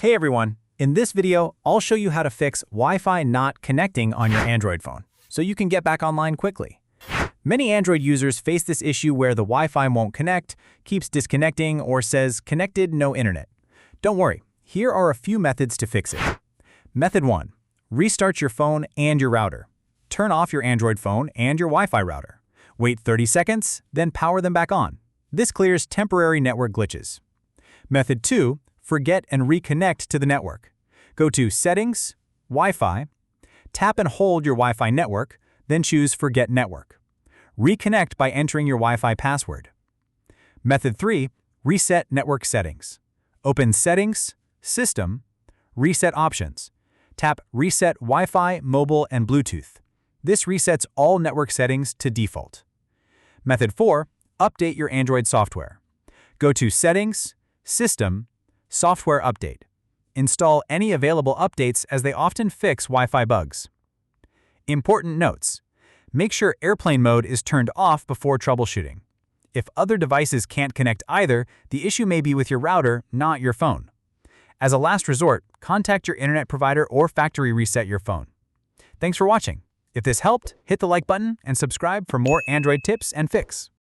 Hey everyone, in this video, I'll show you how to fix Wi-Fi not connecting on your Android phone, so you can get back online quickly. Many Android users face this issue where the Wi-Fi won't connect, keeps disconnecting, or says connected, no internet. Don't worry, here are a few methods to fix it. Method 1. Restart your phone and your router. Turn off your Android phone and your Wi-Fi router. Wait 30 seconds, then power them back on. This clears temporary network glitches. Method 2. Forget and reconnect to the network. Go to Settings, Wi-Fi, tap and hold your Wi-Fi network, then choose Forget Network. Reconnect by entering your Wi-Fi password. Method 3. Reset network settings. Open Settings, System, Reset Options. Tap Reset Wi-Fi, Mobile, and Bluetooth. This resets all network settings to default. Method 4. Update your Android software. Go to Settings, System, Software Update. Install any available updates as they often fix Wi-Fi bugs. Important notes. Make sure airplane mode is turned off before troubleshooting. If other devices can't connect either, the issue may be with your router, not your phone. As a last resort, contact your internet provider or factory reset your phone. Thanks for watching. If this helped, hit the like button and subscribe for more Android tips and fix.